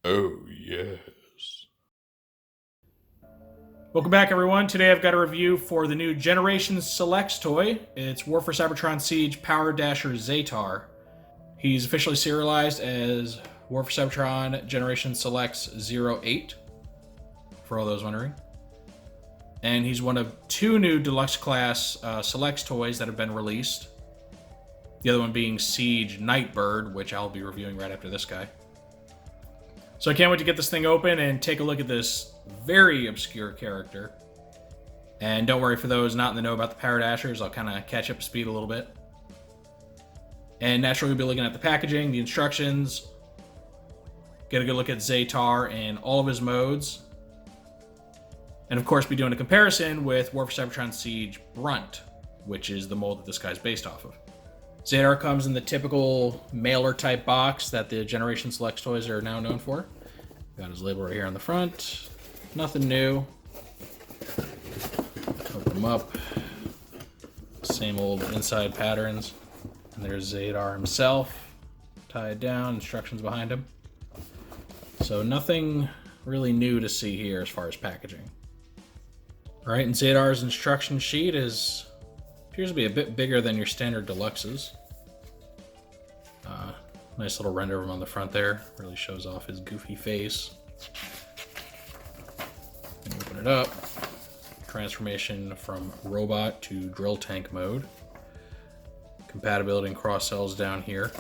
Oh, yes. Welcome back, everyone. Today I've got a review for the new Generation Selects toy. It's War for Cybertron Siege Powerdasher Zetar. He's officially serialized as War for Cybertron Generation Selects 08, for all those wondering. And he's one of two new Deluxe Class Selects toys that have been released. The other one being Siege Nightbird, which I'll be reviewing right after this guy. So I can't wait to get this thing open and take a look at this very obscure character. And don't worry, for those not in the know about the Powerdashers, I'll kind of catch up to speed a little bit. And naturally, we'll be looking at the packaging, the instructions, get a good look at Zetar and all of his modes. And of course, be doing a comparison with War for Cybertron Siege Brunt, which is the mold that this guy's based off of. Zetar comes in the typical mailer-type box that the Generation Select toys are now known for. Got his label right here on the front. Nothing new. Open them up. Same old inside patterns. And there's Zetar himself. Tied down, instructions behind him. So nothing really new to see here as far as packaging. Alright, and Zetar's instruction sheet appears to be a bit bigger than your standard deluxes. Nice little render of him on the front there. Really shows off his goofy face. And open it up. Transformation from robot to drill tank mode. Compatibility and cross sells down here.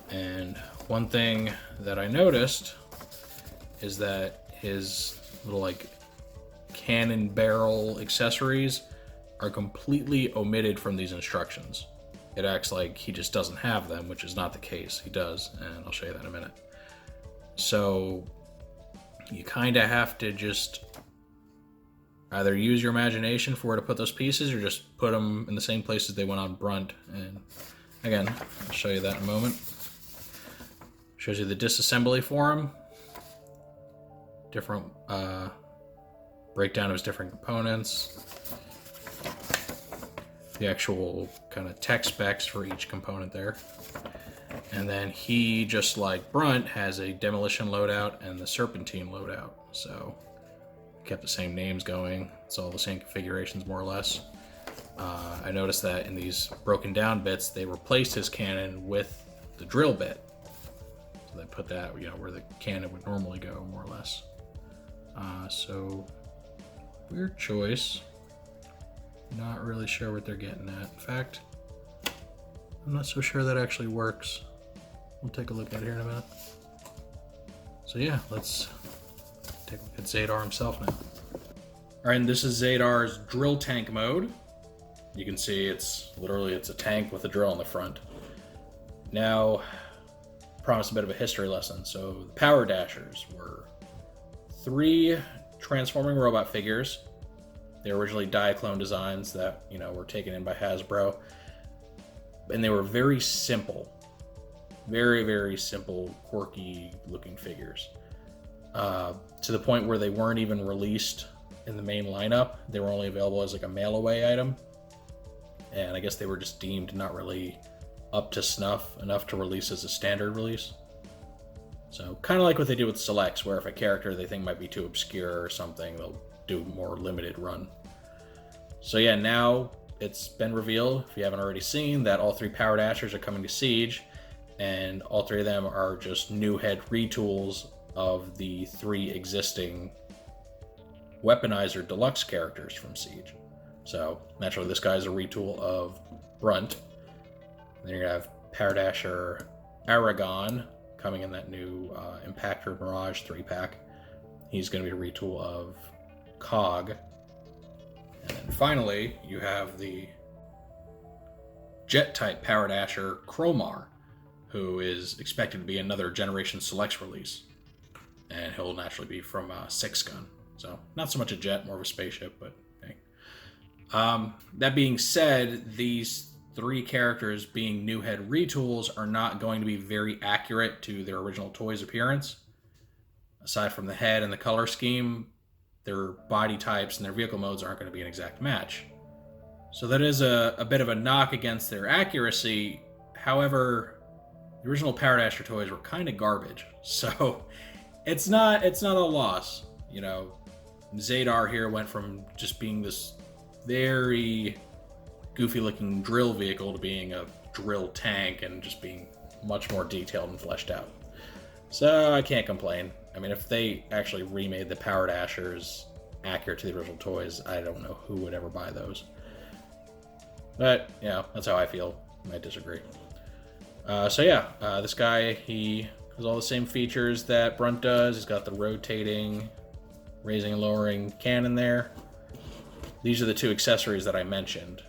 And one thing that I noticed is that his little cannon barrel accessories are completely omitted from these instructions. It acts like he just doesn't have them, which is not the case. He does, and I'll show you that in a minute. So you kind of have to just either use your imagination for where to put those pieces or just put them in the same places they went on Brunt. And again, I'll show you that in a moment. Shows you the disassembly for him. Different breakdown of his different components. The actual kind of tech specs for each component there. And then he, just like Brunt, has a Demolition loadout and the Serpentine loadout. So kept the same names going. It's all the same configurations more or less. I noticed that in these broken down bits, they replaced his cannon with the drill bit. So they put that, where the cannon would normally go, more or less. So weird choice. Not really sure what they're getting at. In fact, I'm not so sure that actually works. We'll take a look at it here in a minute. So yeah, let's take a look at Zetar himself now. Alright, and this is Zetar's drill tank mode. You can see it's a tank with a drill in the front. Now, promise a bit of a history lesson. So the Powerdashers were 3 transforming robot figures. They were originally Diaclone designs that, were taken in by Hasbro. And they were very simple. Very, very simple, quirky looking figures. To the point where they weren't even released in the main lineup. They were only available as a mail away item. And I guess they were just deemed not really up to snuff enough to release as a standard release. So kind of like what they do with Selects, where if a character they think might be too obscure or something, they'll do a more limited run. So yeah, now it's been revealed, if you haven't already seen, that all 3 Powerdashers are coming to Siege, and all 3 of them are just new head retools of the 3 existing Weaponizer Deluxe characters from Siege. So naturally this guy's a retool of Brunt. And then you're gonna have Powerdasher Aragon coming in that new Impactor Mirage 3-pack. He's going to be a retool of Cog. And then finally, you have the Jet-type Powerdasher Cromar, who is expected to be another Generation Selects release. And he'll naturally be from 6-gun. So, not so much a jet, more of a spaceship, but hey. That being said, these 3 characters being new head retools are not going to be very accurate to their original toy's appearance. Aside from the head and the color scheme, their body types and their vehicle modes aren't going to be an exact match. So that is a bit of a knock against their accuracy. However, the original Powerdasher toys were kind of garbage. So it's not a loss. You know, Zetar here went from just being this very goofy-looking drill vehicle to being a drill tank and just being much more detailed and fleshed out. So I can't complain. I mean, if they actually remade the Powerdashers accurate to the original toys, I don't know who would ever buy those. But, you know, that's how I feel. I might disagree. This guy, he has all the same features that Brunt does. He's got the rotating, raising and lowering cannon there. These are the two accessories that I mentioned.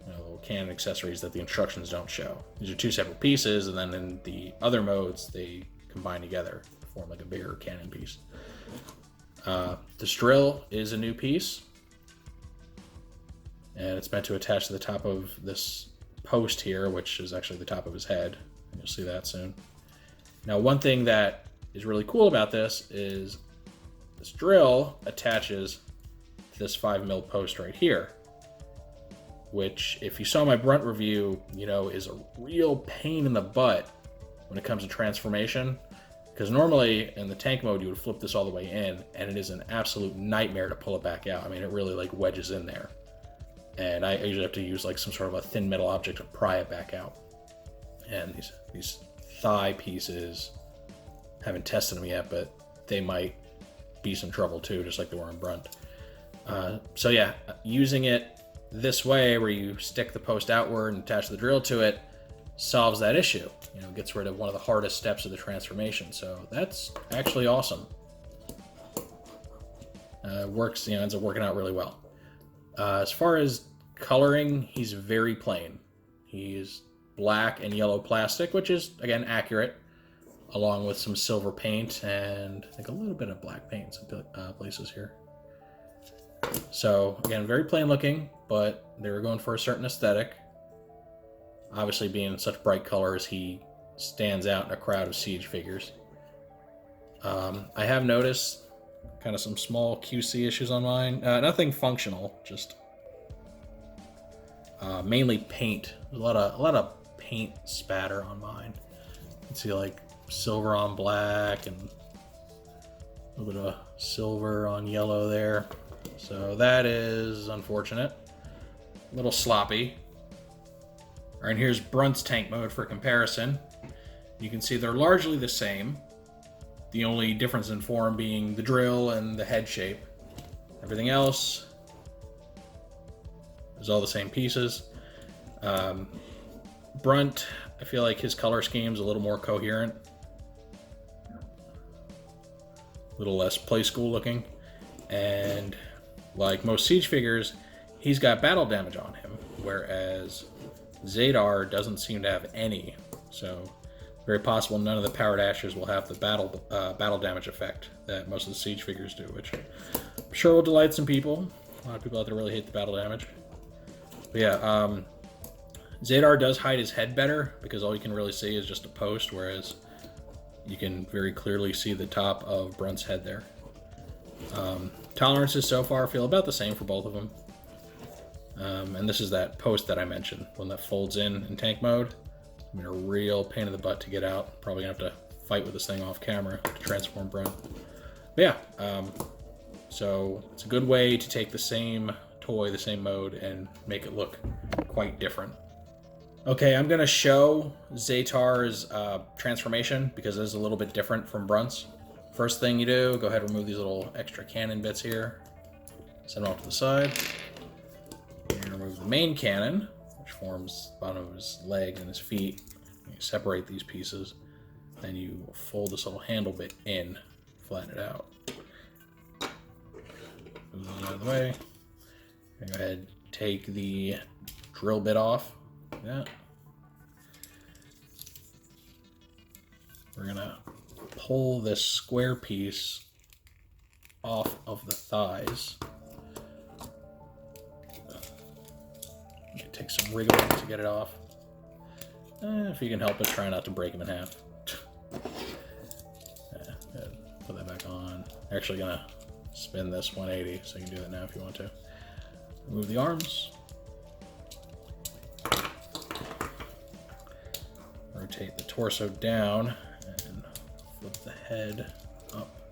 You know, little cannon accessories that the instructions don't show. These are two separate pieces, and then in the other modes, they combine together to form like a bigger cannon piece. This drill is a new piece, and it's meant to attach to the top of this post here, which is actually the top of his head. You'll see that soon. Now, one thing that is really cool about this is this drill attaches to this 5mm post right here, which, if you saw my Brunt review, you know, is a real pain in the butt when it comes to transformation. Because normally in the tank mode, you would flip this all the way in, and it is an absolute nightmare to pull it back out. I mean, it really like wedges in there. And I usually have to use like some sort of a thin metal object to pry it back out. And these thigh pieces, haven't tested them yet, but they might be some trouble too, just like they were in Brunt. Using it this way, where you stick the post outward and attach the drill to it, solves that issue. You know, gets rid of one of the hardest steps of the transformation. So that's actually awesome. Ends up working out really well. As far as coloring, he's very plain. He's black and yellow plastic, which is, again, accurate, along with some silver paint and I think a little bit of black paint in some places here. So, again, very plain looking, but they were going for a certain aesthetic. Obviously, being in such bright colors, he stands out in a crowd of Siege figures. I have noticed kind of some small QC issues on mine. Nothing functional, just mainly paint. There's a lot of paint spatter on mine. You can see like silver on black and a little bit of silver on yellow there. So that is unfortunate. A little sloppy. All right, and here's Brunt's tank mode for comparison. You can see they're largely the same. The only difference in form being the drill and the head shape. Everything else is all the same pieces. Brunt, I feel like his color scheme is a little more coherent. A little less play school looking. And like most Siege figures, he's got battle damage on him, whereas Zetar doesn't seem to have any. So very possible none of the Powerdashers will have the battle damage effect that most of the Siege figures do, which I'm sure will delight some people. A lot of people out there really hate the battle damage. But yeah, Zetar does hide his head better because all you can really see is just a post, whereas you can very clearly see the top of Brunt's head there. Tolerances so far feel about the same for both of them. And this is that post that I mentioned, one that folds in tank mode. I mean, a real pain in the butt to get out. Probably gonna have to fight with this thing off camera to transform Brunt. But yeah, so it's a good way to take the same toy, the same mode, and make it look quite different. Okay, I'm gonna show Zetar's transformation because it is a little bit different from Brunt's. First thing you do, go ahead and remove these little extra cannon bits here. Set them off to the side. You remove the main cannon, which forms the bottom of his leg and his feet. You separate these pieces. Then you fold this little handle bit in, flatten it out. Move those out of the way. Go ahead, take the drill bit off. Like that. We're gonna pull this square piece off of the thighs. Take some wriggling to get it off. If you can help it, try not to break them in half. Put that back on. Actually gonna spin this 180, so you can do that now if you want to. Remove the arms. Rotate the torso down and flip the head up.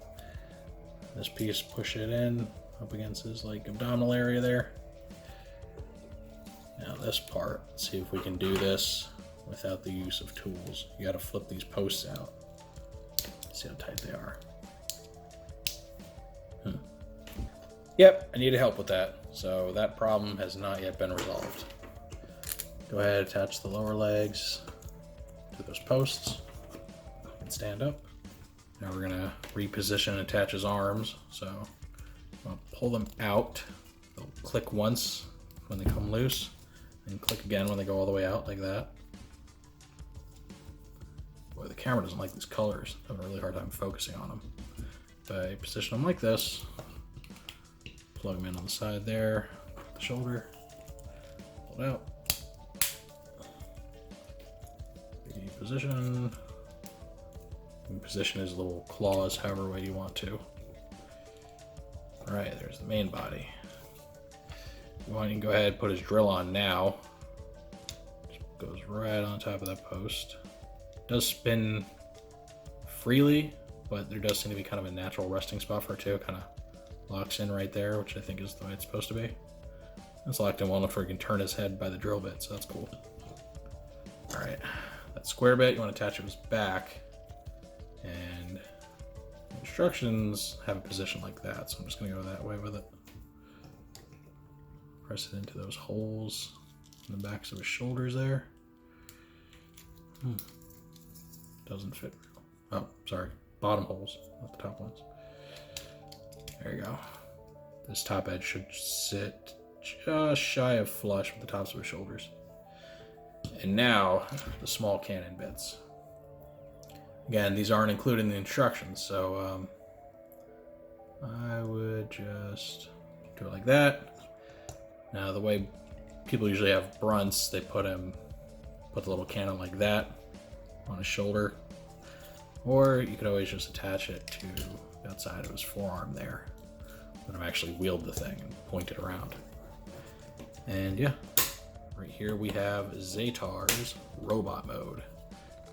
This piece, push it in up against his like abdominal area there. Now this part, let's see if we can do this without the use of tools. You gotta flip these posts out. See how tight they are. Yep, I needed help with that. So that problem has not yet been resolved. Go ahead, attach the lower legs to those posts and stand up. Now we're gonna reposition and attach his arms. So I'll pull them out. They'll click once when they come loose and click again when they go all the way out like that. Boy, the camera doesn't like these colors. I'm having a really hard time focusing on them. If I position them like this, plug them in on the side there, the shoulder, pull it out. Reposition. You can position his little claws however way you want to. All right, there's the main body. You want to go ahead and put his drill on now. Just goes right on top of that post. Does spin freely, but there does seem to be kind of a natural resting spot for it too. Kind of locks in right there, which I think is the way it's supposed to be. It's locked in well enough where you can turn his head by the drill bit, so that's cool. All right, that square bit you want to attach to his back, and the instructions have a position like that, so I'm just going to go that way with it. Press it into those holes in the backs of his shoulders there. Doesn't fit. Oh, sorry. Bottom holes, not the top ones. There you go. This top edge should sit just shy of flush with the tops of his shoulders. And now, the small cannon bits. Again, these aren't included in the instructions, so I would just do it like that. Now, the way people usually have Brunts, they put the little cannon like that on his shoulder. Or you could always just attach it to the outside of his forearm there. Let him actually wield the thing and point it around. And yeah, right here we have Zetar's robot mode.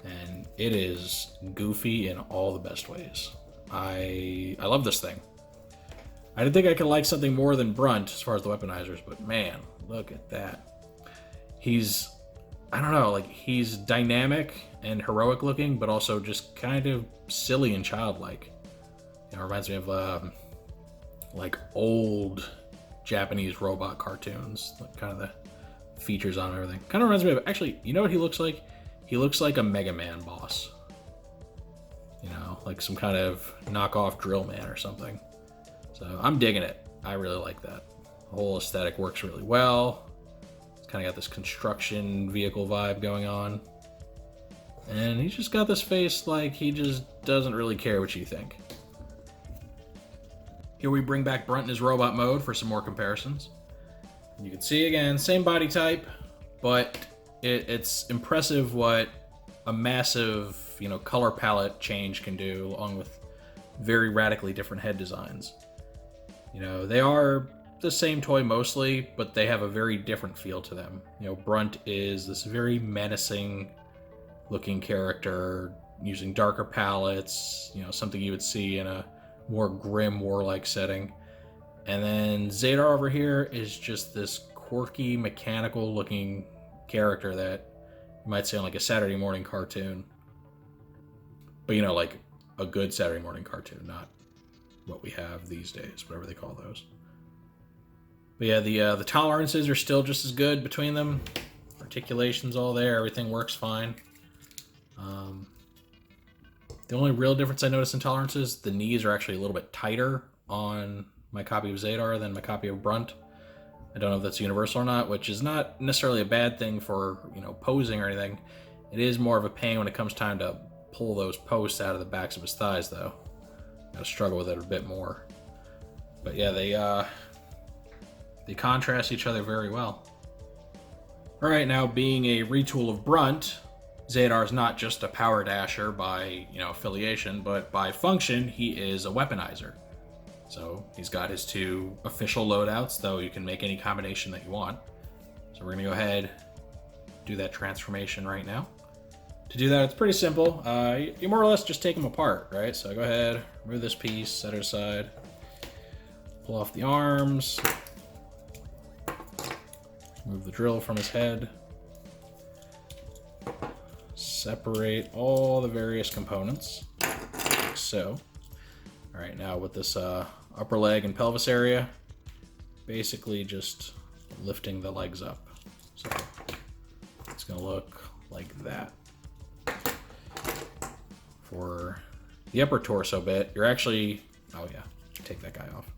And it is goofy in all the best ways. I love this thing. I didn't think I could like something more than Brunt as far as the weaponizers, but man, look at that. He's, I don't know, like he's dynamic and heroic looking, but also just kind of silly and childlike. You know, it reminds me of like old Japanese robot cartoons, like kind of the features on everything. Kind of reminds me of, actually, you know what he looks like? He looks like a Mega Man boss. You know, like some kind of knockoff Drill Man or something. So I'm digging it. I really like that. The whole aesthetic works really well. It's kind of got this construction vehicle vibe going on. And he's just got this face like he just doesn't really care what you think. Here we bring back Brunt in his robot mode for some more comparisons. You can see again, same body type, but it's impressive what a massive, you know, color palette change can do, along with very radically different head designs. You know, they are the same toy mostly, but they have a very different feel to them. You know, Brunt is this very menacing looking character using darker palettes, you know, something you would see in a more grim warlike setting. And then Zetar over here is just this quirky, mechanical looking character that you might say on like a Saturday morning cartoon. But you know, like a good Saturday morning cartoon, not what we have these days, whatever they call those. But yeah, the tolerances are still just as good between them. Articulation's all there, everything works fine. The only real difference I noticed in tolerances, the knees are actually a little bit tighter on my copy of Zetar than my copy of Brunt. I don't know if that's universal or not, which is not necessarily a bad thing for, you know, posing or anything. It is more of a pain when it comes time to pull those posts out of the backs of his thighs, though. Gotta struggle with it a bit more. But yeah, they contrast each other very well. Alright, now being a retool of Brunt, Zetar is not just a Powerdasher by, you know, affiliation, but by function, he is a weaponizer. So he's got his two official loadouts, though you can make any combination that you want. So we're gonna go ahead, do that transformation right now. To do that, it's pretty simple. You more or less just take them apart, right? So go ahead, remove this piece, set it aside. Pull off the arms. Move the drill from his head. Separate all the various components, like so. All right, now with this upper leg and pelvis area, basically just lifting the legs up. So it's gonna look like that. For the upper torso bit, you're actually, oh yeah, take that guy off.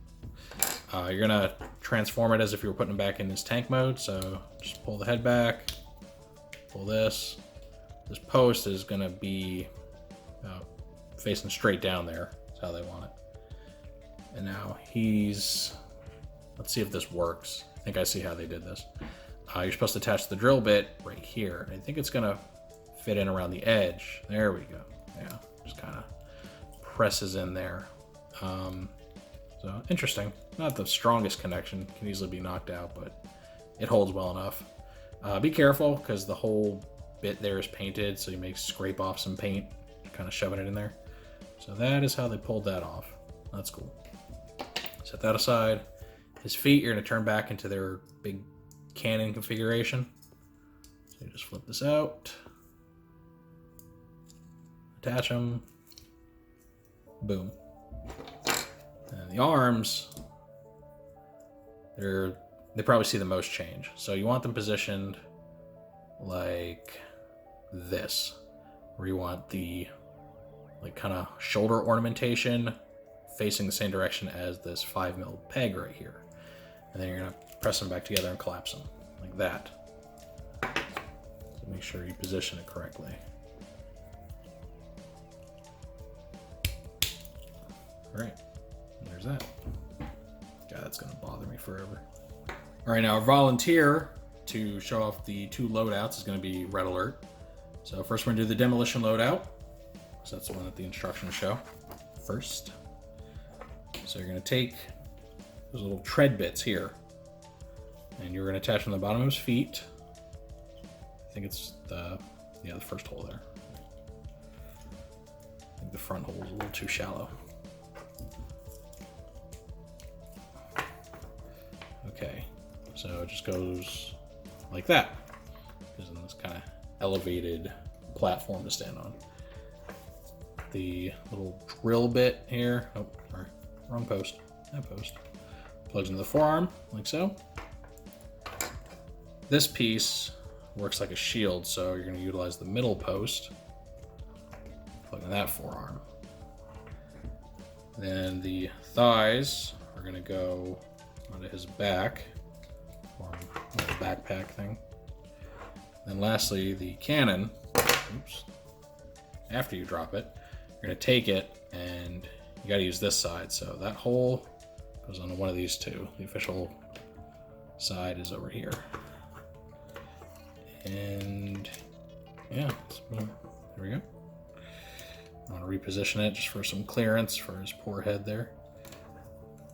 You're gonna transform it as if you were putting him back in his tank mode. So just pull the head back, pull this. This post is gonna be facing straight down there. That's how they want it. And now he's, let's see if this works. I think I see how they did this. You're supposed to attach the drill bit right here. I think it's gonna fit in around the edge. There we go. Yeah, just kind of presses in there. So interesting. Not the strongest connection. Can easily be knocked out, but it holds well enough. Be careful because the whole bit there is painted, so you may scrape off some paint, kind of shoving it in there. So that is how they pulled that off. That's cool. Set that aside. His feet, you're going to turn back into their big cannon configuration. So you just flip this out. Attach them. Boom. And the arms, they probably see the most change. So you want them positioned like this, where you want the like kind of shoulder ornamentation facing the same direction as this 5mm peg right here. And then you're gonna press them back together and collapse them like that. So make sure you position it correctly. All right, and there's that. God, that's gonna bother me forever. All right, now our volunteer to show off the 2 loadouts is gonna be Red Alert. So first we're gonna do the Demolition loadout. So that's the one that the instructions show first. So you're gonna take those little tread bits here and you're gonna attach them to the bottom of his feet. I think it's the first hole there. I think the front hole is a little too shallow. Okay, so it just goes like that. There's this kind of elevated platform to stand on. The little drill bit here, oh, sorry, wrong post, that post, plugs into the forearm, like so. This piece works like a shield, so you're going to utilize the middle post, plug in that forearm. Then the thighs are going to go onto his back, or a backpack thing. Then lastly, the cannon, oops, after you drop it, you're going to take it and you got to use this side. So that hole goes onto one of these two. The official side is over here. And yeah, there we go. I want to reposition it just for some clearance for his poor head there.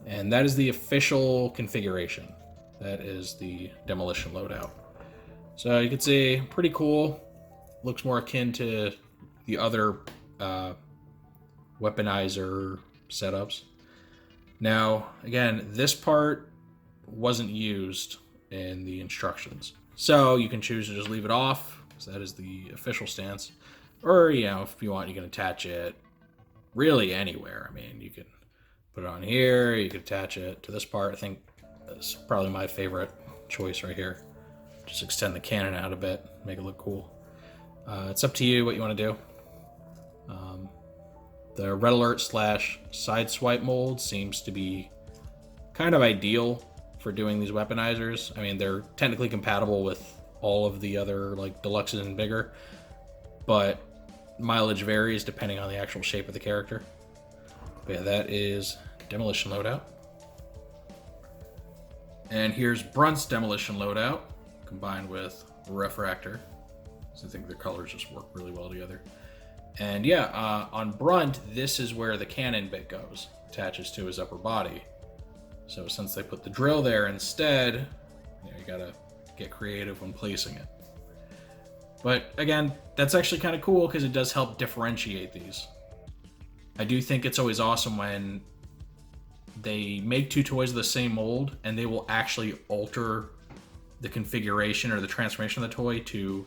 And that is the official configuration. That is the Demolition loadout. So you can see, pretty cool. Looks more akin to the other weaponizer setups. Now, again, this part wasn't used in the instructions. So you can choose to just leave it off, because that is the official stance. Or, you know, if you want, you can attach it really anywhere. I mean, you can put it on here, you can attach it to this part. I think that's probably my favorite choice right here. Just extend the cannon out a bit, make it look cool. It's up to you what you want to do. The Red Alert / Sideswipe mold seems to be kind of ideal for doing these weaponizers. I mean, they're technically compatible with all of the other like deluxes and bigger, but mileage varies depending on the actual shape of the character. But yeah, that is Demolition loadout. And here's Brunt's Demolition loadout combined with Refractor. So I think their colors just work really well together. And yeah, on Brunt, this is where the cannon bit goes, attaches to his upper body. So since they put the drill there instead, you gotta get creative when placing it. But again, that's actually kind of cool because it does help differentiate these. I do think it's always awesome when they make two toys of the same mold, and they will actually alter the configuration or the transformation of the toy to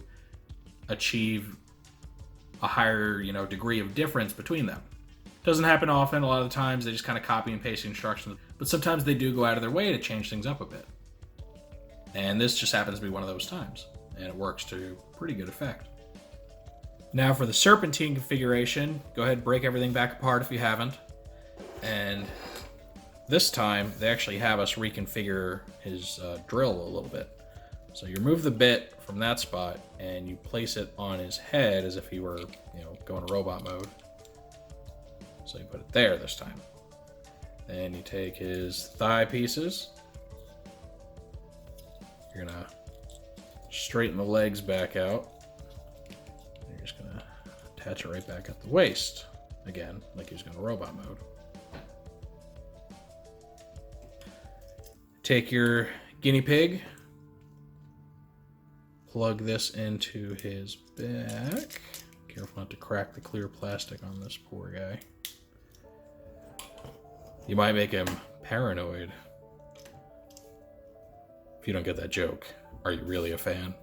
achieve a higher, degree of difference between them. Doesn't happen often. A lot of the times they just kind of copy and paste the instructions, but sometimes they do go out of their way to change things up a bit. And this just happens to be one of those times, and it works to pretty good effect. Now for the Serpentine configuration, go ahead and break everything back apart if you haven't. And this time, they actually have us reconfigure his drill a little bit. So you remove the bit from that spot, and you place it on his head as if he were, going to robot mode. So you put it there this time. Then you take his thigh pieces. You're gonna straighten the legs back out. You're just gonna attach it right back at the waist. Again, like he's going to robot mode. Take your guinea pig, plug this into his back. Careful not to crack the clear plastic on this poor guy. You might make him paranoid. If you don't get that joke, are you really a fan?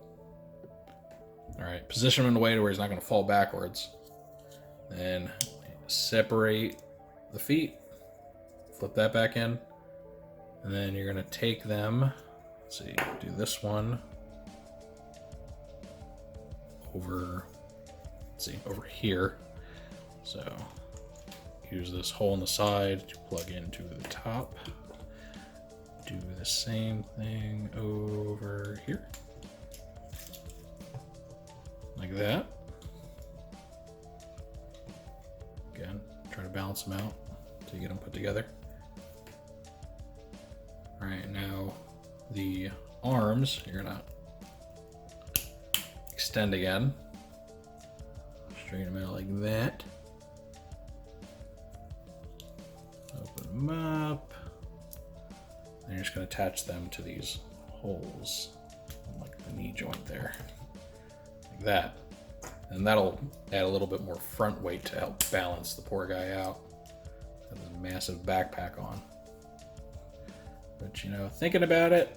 Alright, position him in a way to where he's not going to fall backwards. Then separate the feet, flip that back in, and then you're going to take them, let's see, do this one over, let's see, over here. So use this hole in the side to plug into the top. Do the same thing over here. Like that. Again, try to balance them out until you get them put together. All right, now the arms, you're gonna extend again. Straighten them out like that. Open them up. And you're just gonna attach them to these holes, like the knee joint there. Like that. And that'll add a little bit more front weight to help balance the poor guy out. Got this massive backpack on. But thinking about it,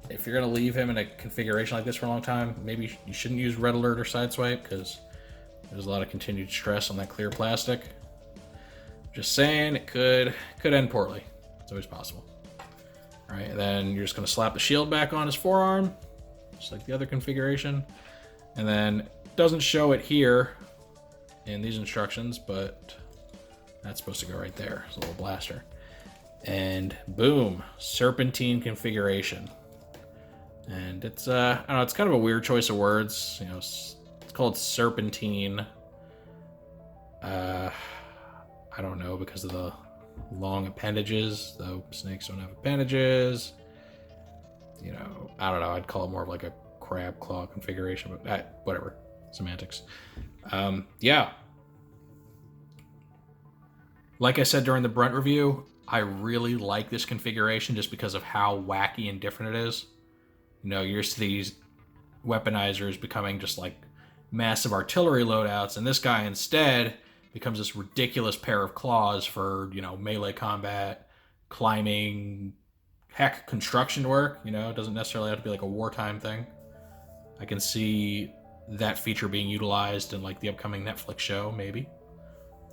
if you're gonna leave him in a configuration like this for a long time, maybe you shouldn't use red alert or sideswipe because there's a lot of continued stress on that clear plastic. Just saying, it could end poorly. It's always possible. All right, then you're just gonna slap the shield back on his forearm, just like the other configuration. And then it doesn't show it here in these instructions, but that's supposed to go right there. It's a little blaster. And boom, Serpentine configuration. And it's I don't know, it's kind of a weird choice of words. It's called Serpentine. I don't know, because of the long appendages, though snakes don't have appendages. I don't know, I'd call it more of like a crab claw configuration, but whatever, semantics. Yeah. Like I said during the Brunt review, I really like this configuration just because of how wacky and different it is. You're used to these weaponizers becoming just like massive artillery loadouts, and this guy instead becomes this ridiculous pair of claws for, melee combat, climbing, heck, construction work. It doesn't necessarily have to be like a wartime thing. I can see that feature being utilized in like the upcoming Netflix show, maybe.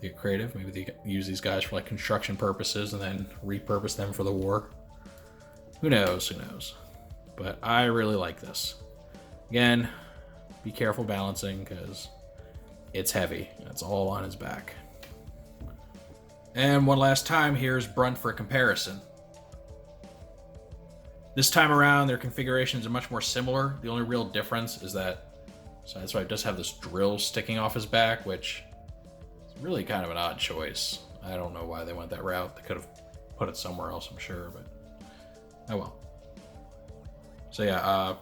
They get creative. Maybe they use these guys for like construction purposes and then repurpose them for the war. Who knows? But I really like this. Again, be careful balancing because it's heavy. It's all on his back. And one last time, here's Brunt for comparison. This time around, their configurations are much more similar. The only real difference is that Sideswipe does have this drill sticking off his back, which is really kind of an odd choice. I don't know why they went that route. They could have put it somewhere else, I'm sure, but oh well. So yeah,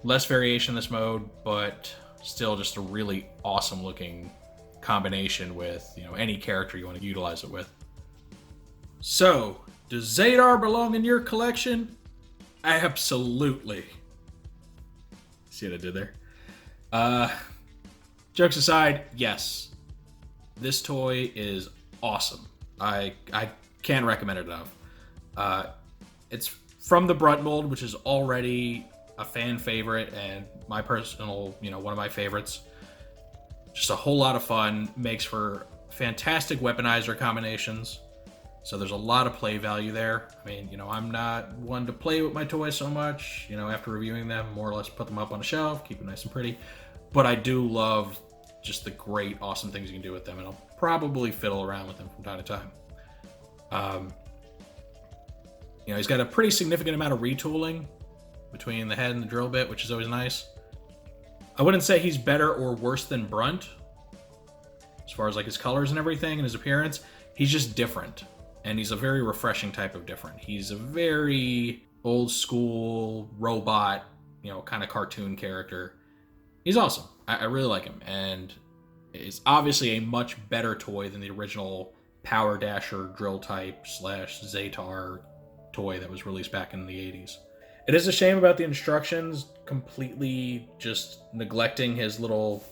less variation in this mode, but still just a really awesome looking combination with, any character you want to utilize it with. So, does Zetar belong in your collection? Absolutely. See what I did there? Jokes aside, yes. This toy is awesome. I Can't recommend it enough. It's from the Brunt mold, which is already a fan favorite and my personal, one of my favorites. Just a whole lot of fun. Makes for fantastic weaponizer combinations. So there's a lot of play value there. I mean, I'm not one to play with my toys so much. After reviewing them, more or less put them up on a shelf, keep them nice and pretty. But I do love just the great, awesome things you can do with them, and I'll probably fiddle around with them from time to time. He's got a pretty significant amount of retooling between the head and the drill bit, which is always nice. I wouldn't say he's better or worse than Brunt, as far as like his colors and everything and his appearance. He's just different, and he's a very refreshing type of different. He's a very old school robot, kind of cartoon character. He's awesome. I really like him, and is obviously a much better toy than the original Powerdasher drill type / Zetar toy that was released back in the 80s. It is a shame about the instructions completely just neglecting his little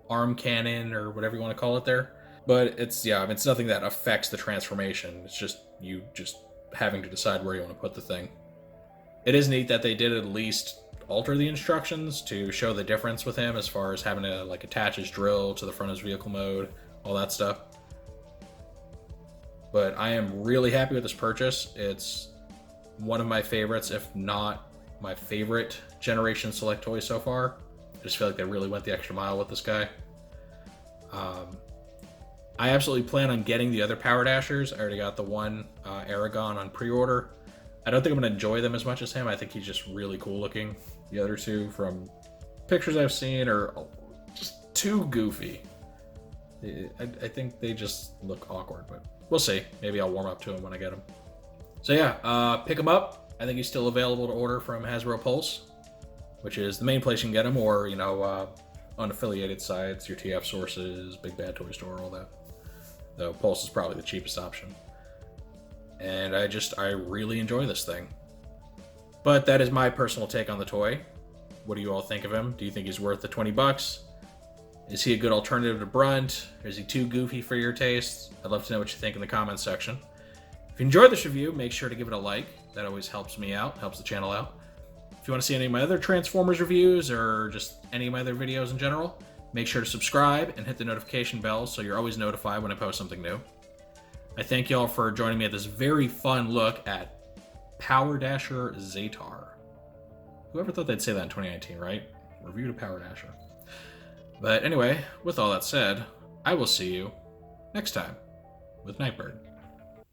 arm cannon or whatever you want to call it there. But it's nothing that affects the transformation. It's just you just having to decide where you want to put the thing. It is neat that they did at least alter the instructions to show the difference with him as far as having to like attach his drill to the front of his vehicle mode, all that stuff. But I am really happy with this purchase. It's one of my favorites, if not my favorite Generation Select toy so far. I just feel like they really went the extra mile with this guy. I absolutely plan on getting the other Powerdashers. I already got the one Aragon on pre-order. I don't think I'm going to enjoy them as much as him. I think he's just really cool looking. The other two, from pictures I've seen, are just too goofy. I think they just look awkward, but we'll see. Maybe I'll warm up to him when I get them. So yeah, pick them up. I think he's still available to order from Hasbro Pulse, which is the main place you can get them, or, unaffiliated sites, your TF Sources, Big Bad Toy Store, all that. Though Pulse is probably the cheapest option. And I really enjoy this thing. But that is my personal take on the toy. What do you all think of him? Do you think he's worth the $20? Is he a good alternative to Brunt? Or is he too goofy for your taste? I'd love to know what you think in the comments section. If you enjoyed this review, make sure to give it a like. That always helps me out, helps the channel out. If you want to see any of my other Transformers reviews or just any of my other videos in general, make sure to subscribe and hit the notification bell so you're always notified when I post something new. I thank y'all for joining me at this very fun look at Powerdasher Zetar. Whoever thought they'd say that in 2019, right? Review to Powerdasher. But anyway, with all that said, I will see you next time with Nightbird.